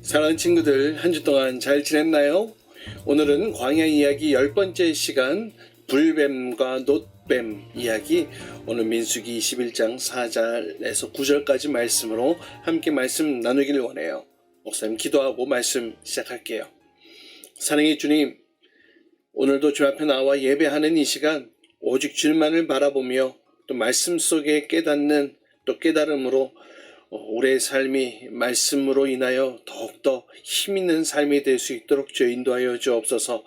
사랑하는 친구들, 한 주 동안 잘 지냈나요? 오늘은 광야 이야기 10번째 시간 불뱀과 놋뱀 이야기, 오늘 민수기 21장 4절에서 9절까지 말씀으로 함께 말씀 나누기를 원해요. 목사님 기도하고 말씀 시작할게요. 사랑의 주님, 오늘도 주 앞에 나와 예배하는 이 시간 오직 주님만을 바라보며 또 말씀 속에 깨닫는 또 깨달음으로 우리의 삶이 말씀으로 인하여 더욱더 힘있는 삶이 될 수 있도록 주여 인도하여 주옵소서.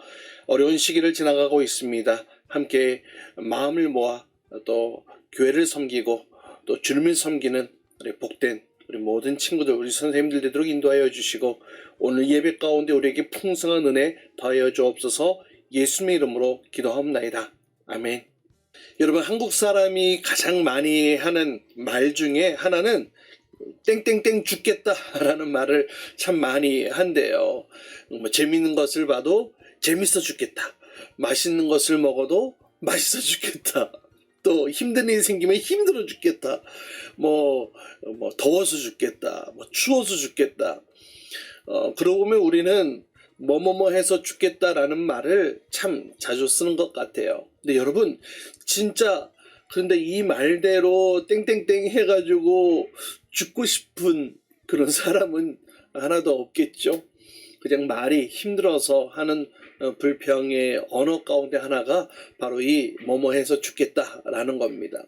어려운 시기를 지나가고 있습니다. 함께 마음을 모아 또 교회를 섬기고 또 주님을 섬기는 우리 복된 우리 모든 친구들, 우리 선생님들 되도록 인도하여 주시고, 오늘 예배 가운데 우리에게 풍성한 은혜 더하여 주옵소서. 예수님의 이름으로 기도하옵나이다. 아멘. 여러분, 한국 사람이 가장 많이 하는 말 중에 하나는 땡땡땡 죽겠다라는 말을 참 많이 한대요. 재밌는 것을 봐도 재밌어 죽겠다. 맛있는 것을 먹어도 맛있어 죽겠다. 또 힘든 일이 생기면 힘들어 죽겠다. 더워서 죽겠다. 추워서 죽겠다. 그러고 보면 우리는 뭐뭐뭐 해서 죽겠다라는 말을 참 자주 쓰는 것 같아요. 근데 여러분, 진짜 그런데 이 말대로 땡땡땡 해가지고 죽고 싶은 그런 사람은 하나도 없겠죠. 그냥 말이 힘들어서 하는 불평의 언어 가운데 하나가 바로 이 뭐뭐 해서 죽겠다라는 겁니다.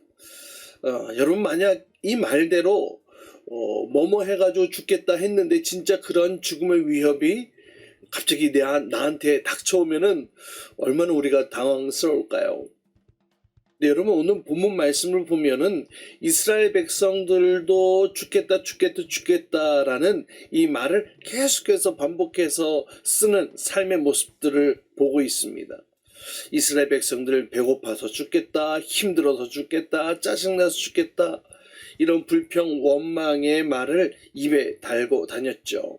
여러분, 만약 이 말대로 뭐뭐 해가지고 죽겠다 했는데 진짜 그런 죽음의 위협이 갑자기 나한테 닥쳐오면은 얼마나 우리가 당황스러울까요? 네, 여러분, 오늘 본문 말씀을 보면은 이스라엘 백성들도 죽겠다라는 이 말을 계속해서 반복해서 쓰는 삶의 모습들을 보고 있습니다. 이스라엘 백성들 배고파서 죽겠다, 힘들어서 죽겠다, 짜증나서 죽겠다, 이런 불평, 원망의 말을 입에 달고 다녔죠.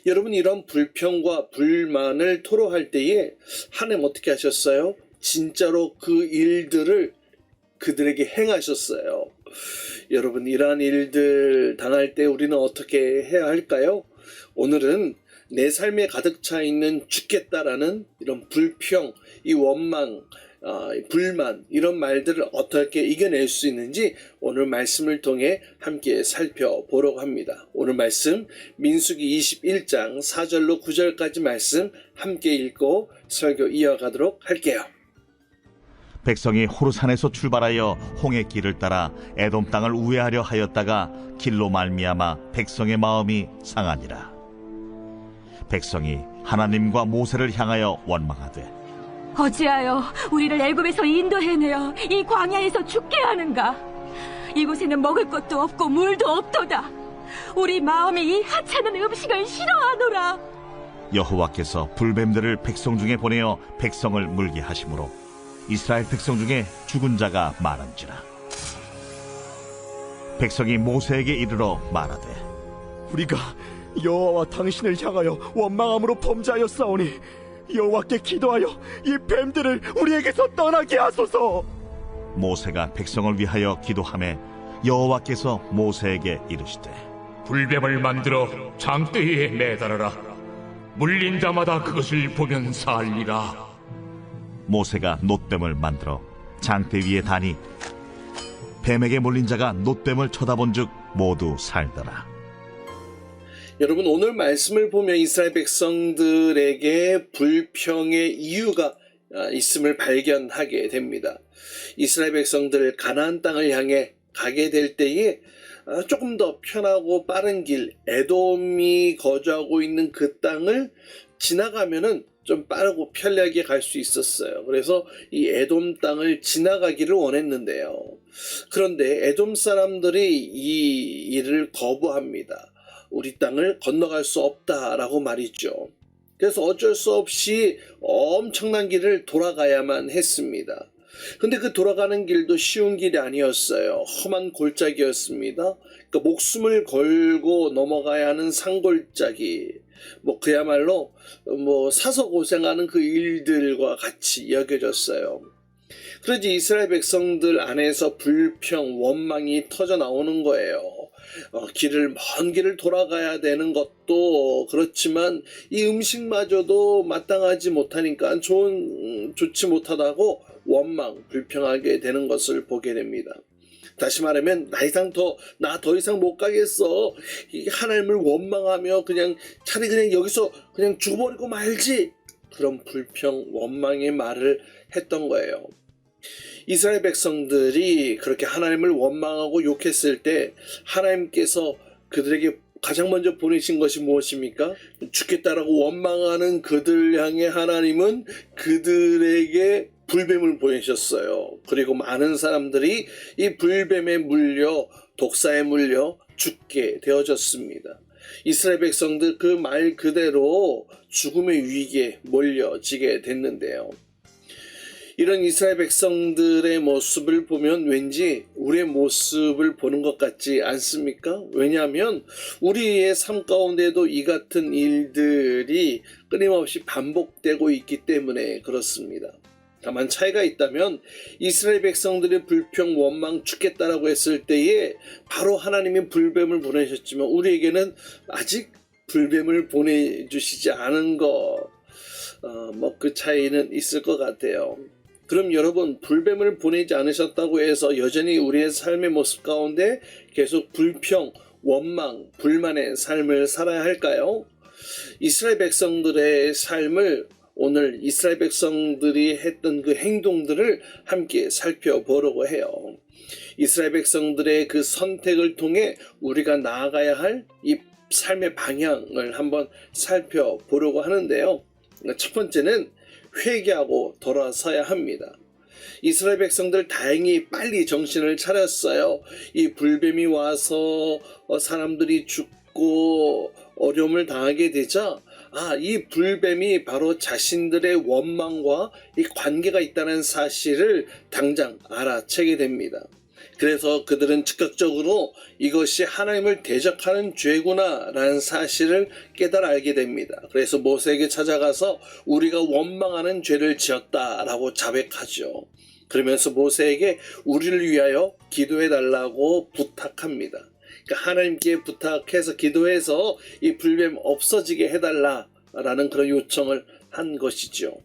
여러분, 이런 불평과 불만을 토로할 때에 하나님 어떻게 하셨어요? 진짜로 그 일들을 그들에게 행하셨어요. 여러분, 이러한 일들 당할 때 우리는 어떻게 해야 할까요? 오늘은 내 삶에 가득 차 있는 죽겠다라는 이런 불평, 이 원망, 불만, 이런 말들을 어떻게 이겨낼 수 있는지 오늘 말씀을 통해 함께 살펴보려고 합니다. 오늘 말씀 민수기 21장 4절로 9절까지 말씀 함께 읽고 설교 이어가도록 할게요. 백성이 호르산에서 출발하여 홍해 길을 따라 에돔 땅을 우회하려 하였다가 길로 말미암아 백성의 마음이 상하니라. 백성이 하나님과 모세를 향하여 원망하되, 어찌하여 우리를 애굽에서 인도해내어 이 광야에서 죽게 하는가? 이곳에는 먹을 것도 없고 물도 없도다. 우리 마음이 이 하찮은 음식을 싫어하노라. 여호와께서 불뱀들을 백성 중에 보내어 백성을 물게 하심으로 이스라엘 백성 중에 죽은 자가 많은지라. 백성이 모세에게 이르러 말하되, 우리가 여호와와 당신을 향하여 원망함으로 범죄하였사오니 여호와께 기도하여 이 뱀들을 우리에게서 떠나게 하소서. 모세가 백성을 위하여 기도하매 여호와께서 모세에게 이르시되, 불뱀을 만들어 장대에 매달아라. 물린 자마다 그것을 보면 살리라. 모세가 놋뱀을 만들어 장대 위에 다니 뱀에게 몰린 자가 놋뱀을 쳐다본즉 모두 살더라. 여러분, 오늘 말씀을 보면 이스라엘 백성들에게 불평의 이유가 있음을 발견하게 됩니다. 이스라엘 백성들 가나안 땅을 향해 가게 될 때에 조금 더 편하고 빠른 길, 에돔이 거주하고 있는 그 땅을 지나가면은 좀 빠르고 편리하게 갈 수 있었어요. 그래서 이 에돔 땅을 지나가기를 원했는데요. 그런데 에돔 사람들이 이 일을 거부합니다. 우리 땅을 건너갈 수 없다라고 말이죠. 그래서 어쩔 수 없이 엄청난 길을 돌아가야만 했습니다. 근데 그 돌아가는 길도 쉬운 길이 아니었어요. 험한 골짜기였습니다. 그러니까 목숨을 걸고 넘어가야 하는 산골짜기, 그야말로 사서 고생하는 그 일들과 같이 여겨졌어요. 그러지 이스라엘 백성들 안에서 불평, 원망이 터져 나오는 거예요. 먼 길을 돌아가야 되는 것도 그렇지만 이 음식마저도 마땅하지 못하니까 좋지 못하다고 원망, 불평하게 되는 것을 보게 됩니다. 다시 말하면 나 더 이상 못 가겠어. 하나님을 원망하며 차라리 그냥 여기서 그냥 죽어버리고 말지. 그런 불평, 원망의 말을 했던 거예요. 이스라엘 백성들이 그렇게 하나님을 원망하고 욕했을 때 하나님께서 그들에게 가장 먼저 보내신 것이 무엇입니까? 죽겠다라고 원망하는 그들 향해 하나님은 그들에게 불뱀을 보내셨어요. 그리고 많은 사람들이 이 불뱀에 물려 독사에 물려 죽게 되어졌습니다. 이스라엘 백성들 그 말 그대로 죽음의 위기에 몰려지게 됐는데요. 이런 이스라엘 백성들의 모습을 보면 왠지 우리의 모습을 보는 것 같지 않습니까? 왜냐하면 우리의 삶 가운데도 이 같은 일들이 끊임없이 반복되고 있기 때문에 그렇습니다. 다만 차이가 있다면 이스라엘 백성들의 불평, 원망, 죽겠다라고 했을 때에 바로 하나님이 불뱀을 보내셨지만 우리에게는 아직 불뱀을 보내주시지 않은 것, 그 차이는 있을 것 같아요. 그럼 여러분, 불뱀을 보내지 않으셨다고 해서 여전히 우리의 삶의 모습 가운데 계속 불평, 원망, 불만의 삶을 살아야 할까요? 이스라엘 백성들의 삶을 오늘 이스라엘 백성들이 했던 그 행동들을 함께 살펴보려고 해요. 이스라엘 백성들의 그 선택을 통해 우리가 나아가야 할 이 삶의 방향을 한번 살펴보려고 하는데요. 첫 번째는 회개하고 돌아서야 합니다. 이스라엘 백성들 다행히 빨리 정신을 차렸어요. 이 불뱀이 와서 사람들이 죽고 어려움을 당하게 되자 이 불뱀이 바로 자신들의 원망과 이 관계가 있다는 사실을 당장 알아채게 됩니다. 그래서 그들은 즉각적으로 이것이 하나님을 대적하는 죄구나 라는 사실을 깨달아 알게 됩니다. 그래서 모세에게 찾아가서 우리가 원망하는 죄를 지었다라고 자백하죠. 그러면서 모세에게 우리를 위하여 기도해 달라고 부탁합니다. 그러니까 하나님께 부탁해서 기도해서 이 불뱀 없어지게 해달라라는 그런 요청을 한 것이죠.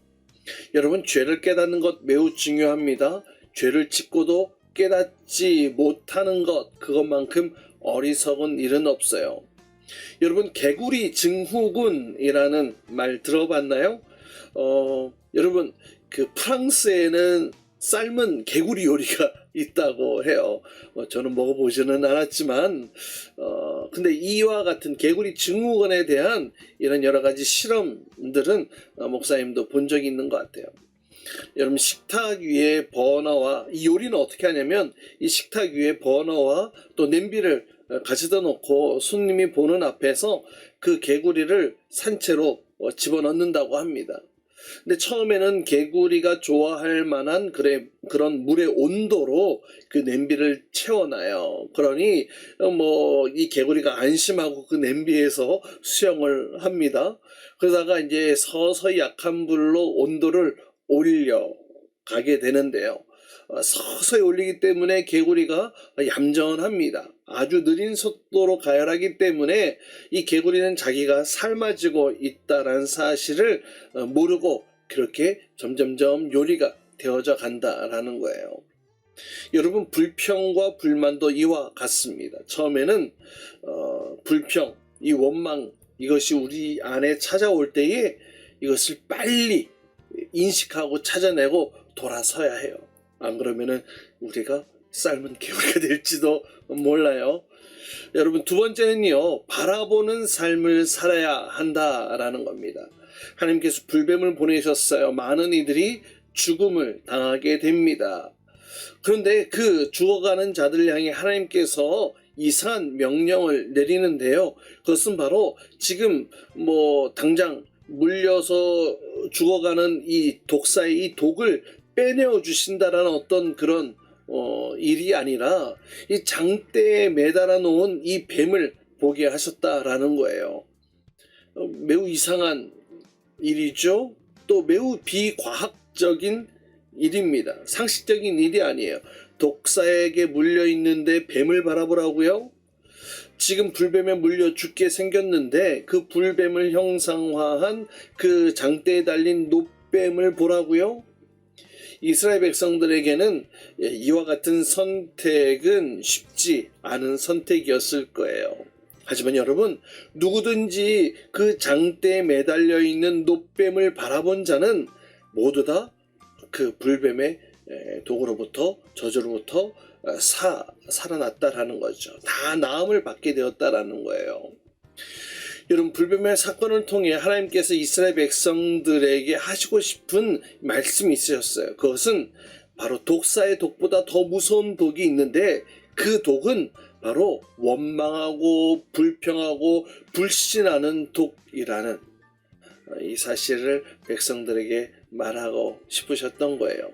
여러분, 죄를 깨닫는 것 매우 중요합니다. 죄를 짓고도 깨닫지 못하는 것, 그것만큼 어리석은 일은 없어요. 여러분, 개구리 증후군이라는 말 들어봤나요? 여러분, 그 프랑스에는 삶은 개구리 요리가 있다고 해요. 저는 먹어보지는 않았지만 근데 이와 같은 개구리 증후군에 대한 이런 여러 가지 실험들은 목사님도 본 적이 있는 것 같아요. 여러분, 식탁 위에 버너와 이 요리는 어떻게 하냐면 이 식탁 위에 버너와 또 냄비를 가져다 놓고 손님이 보는 앞에서 그 개구리를 산채로 집어넣는다고 합니다. 근데 처음에는 개구리가 좋아할 만한 그런 물의 온도로 그 냄비를 채워놔요. 그러니 이 개구리가 안심하고 그 냄비에서 수영을 합니다. 그러다가 이제 서서히 약한 불로 온도를 올려가게 되는데요. 서서히 올리기 때문에 개구리가 얌전합니다. 아주 느린 속도로 가열하기 때문에 이 개구리는 자기가 삶아지고 있다는 사실을 모르고 그렇게 점점점 요리가 되어져 간다라는 거예요. 여러분, 불평과 불만도 이와 같습니다. 처음에는 불평, 이 원망, 이것이 우리 안에 찾아올 때에 이것을 빨리 인식하고 찾아내고 돌아서야 해요. 안 그러면은 우리가 삶은 개구리가 될지도 몰라요. 여러분, 두 번째는요, 바라보는 삶을 살아야 한다라는 겁니다. 하나님께서 불뱀을 보내셨어요. 많은 이들이 죽음을 당하게 됩니다. 그런데 그 죽어가는 자들 향해 하나님께서 이상한 명령을 내리는데요. 그것은 바로 지금 당장 물려서 죽어가는 이 독사의 이 독을 빼내어 주신다라는 어떤 그런 일이 아니라 이 장대에 매달아 놓은 이 뱀을 보게 하셨다라는 거예요. 매우 이상한 일이죠. 또 매우 비과학적인 일입니다. 상식적인 일이 아니에요. 독사에게 물려 있는데 뱀을 바라보라고요? 지금 불뱀에 물려 죽게 생겼는데 그 불뱀을 형상화한 그 장대에 달린 놋뱀을 보라고요? 이스라엘 백성들에게는 이와 같은 선택은 쉽지 않은 선택이었을 거예요. 하지만 여러분, 누구든지 그 장대에 매달려 있는 놋뱀을 바라본 자는 모두 다 그 불뱀의 독으로부터, 저주로부터 살아났다라는 거죠. 다 나음을 받게 되었다라는 거예요. 여러분, 불뱀의 사건을 통해 하나님께서 이스라엘 백성들에게 하시고 싶은 말씀이 있으셨어요. 그것은 바로 독사의 독보다 더 무서운 독이 있는데 그 독은 바로 원망하고 불평하고 불신하는 독이라는 이 사실을 백성들에게 말하고 싶으셨던 거예요.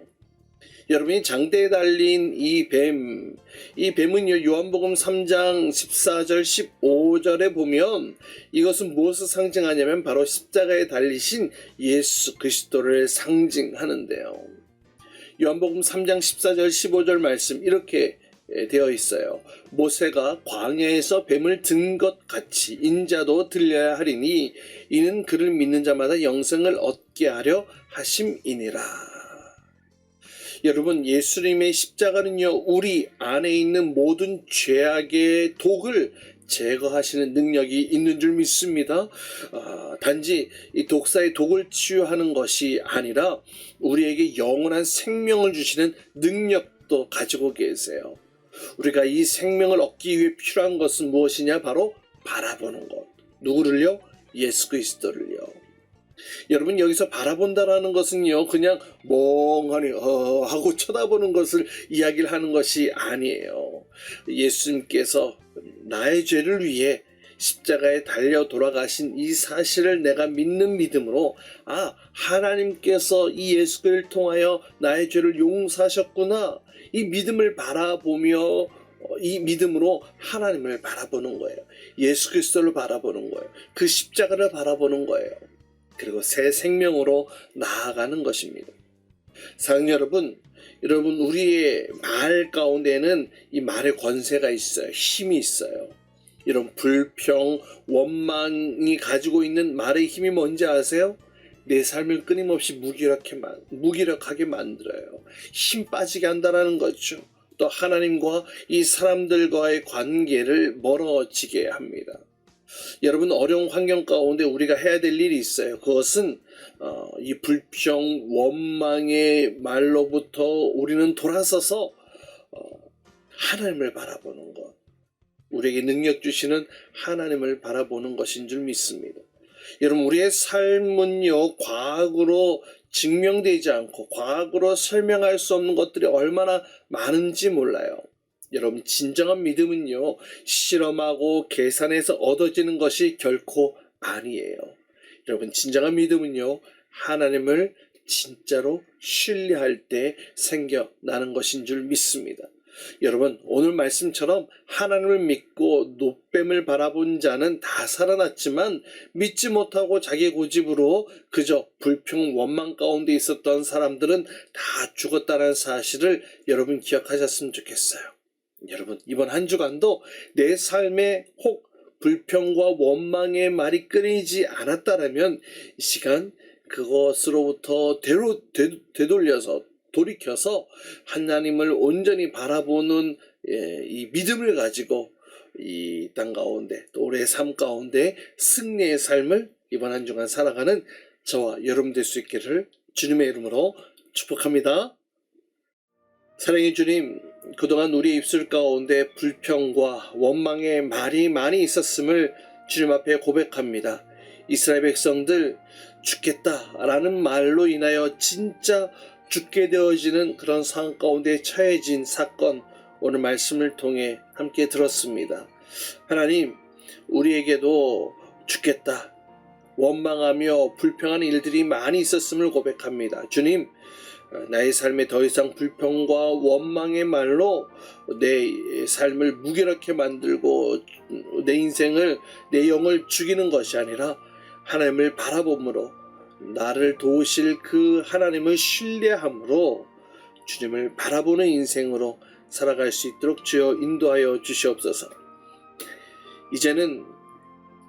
여러분이 장대에 달린 이 뱀은요, 요한복음 3장 14절 15절에 보면 이것은 무엇을 상징하냐면 바로 십자가에 달리신 예수 그리스도를 상징하는데요. 요한복음 3장 14절 15절 말씀 이렇게 되어 있어요. 모세가 광야에서 뱀을 든 것 같이 인자도 들려야 하리니 이는 그를 믿는 자마다 영생을 얻게 하려 하심이니라. 여러분, 예수님의 십자가는요, 우리 안에 있는 모든 죄악의 독을 제거하시는 능력이 있는 줄 믿습니다. 단지 이 독사의 독을 치유하는 것이 아니라 우리에게 영원한 생명을 주시는 능력도 가지고 계세요. 우리가 이 생명을 얻기 위해 필요한 것은 무엇이냐? 바로 바라보는 것. 누구를요? 예수 그리스도를요. 여러분, 여기서 바라본다라는 것은요, 그냥 멍하니 하고 쳐다보는 것을 이야기를 하는 것이 아니에요. 예수님께서 나의 죄를 위해 십자가에 달려 돌아가신 이 사실을 내가 믿는 믿음으로, 하나님께서 이 예수 그리스도를 통하여 나의 죄를 용서하셨구나, 이 믿음을 바라보며 이 믿음으로 하나님을 바라보는 거예요. 예수 그리스도를 바라보는 거예요. 그 십자가를 바라보는 거예요. 그리고 새 생명으로 나아가는 것입니다. 사랑하는 여러분, 우리의 말 가운데는 이 말의 권세가 있어요. 힘이 있어요. 이런 불평, 원망이 가지고 있는 말의 힘이 뭔지 아세요? 내 삶을 끊임없이 무기력하게 만들어요. 힘 빠지게 한다는 거죠. 또 하나님과 이 사람들과의 관계를 멀어지게 합니다. 여러분, 어려운 환경 가운데 우리가 해야 될 일이 있어요. 그것은 이 불평, 원망의 말로부터 우리는 돌아서서 하나님을 바라보는 것. 우리에게 능력 주시는 하나님을 바라보는 것인 줄 믿습니다. 여러분, 우리의 삶은요, 과학으로 증명되지 않고 과학으로 설명할 수 없는 것들이 얼마나 많은지 몰라요. 여러분, 진정한 믿음은요, 실험하고 계산해서 얻어지는 것이 결코 아니에요. 여러분, 진정한 믿음은요, 하나님을 진짜로 신뢰할 때 생겨나는 것인 줄 믿습니다. 여러분, 오늘 말씀처럼 하나님을 믿고 놋뱀을 바라본 자는 다 살아났지만 믿지 못하고 자기 고집으로 그저 불평, 원망 가운데 있었던 사람들은 다 죽었다는 사실을 여러분 기억하셨으면 좋겠어요. 여러분, 이번 한 주간도 내 삶에 혹 불평과 원망의 말이 끊이지 않았다라면 이 시간 그것으로부터 돌이켜서 하나님을 온전히 바라보는 이 믿음을 가지고 이 땅 가운데 또 올해의 삶 가운데 승리의 삶을 이번 한 주간 살아가는 저와 여러분 될 수 있기를 주님의 이름으로 축복합니다. 사랑의 주님, 그동안 우리의 입술 가운데 불평과 원망의 말이 많이 있었음을 주님 앞에 고백합니다. 이스라엘 백성들 죽겠다라는 말로 인하여 진짜 죽게 되어지는 그런 상황 가운데 처해진 사건, 오늘 말씀을 통해 함께 들었습니다. 하나님, 우리에게도 죽겠다, 원망하며 불평하는 일들이 많이 있었음을 고백합니다. 주님, 나의 삶에 더 이상 불평과 원망의 말로 내 삶을 무기력하게 만들고 내 인생을, 내 영을 죽이는 것이 아니라 하나님을 바라봄으로 나를 도우실 그 하나님을 신뢰함으로 주님을 바라보는 인생으로 살아갈 수 있도록 주여 인도하여 주시옵소서. 이제는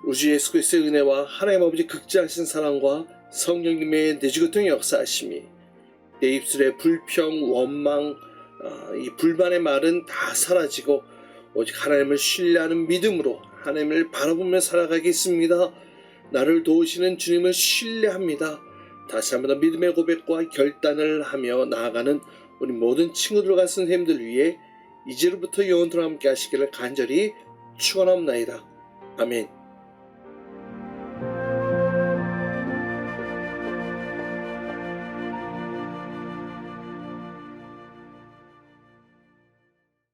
우주 예수 그리스도의 은혜와 하나님 아버지 극진하신 사랑과 성령님의 내주교통의 역사하심이 내 입술의 불평, 원망, 이 불만의 말은 다 사라지고 오직 하나님을 신뢰하는 믿음으로 하나님을 바라보며 살아가겠습니다. 나를 도우시는 주님을 신뢰합니다. 다시 한번 더 믿음의 고백과 결단을 하며 나아가는 우리 모든 친구들과 선생님들 위해 이제로부터 영원토록 함께 하시기를 간절히 축원합니다. 아멘.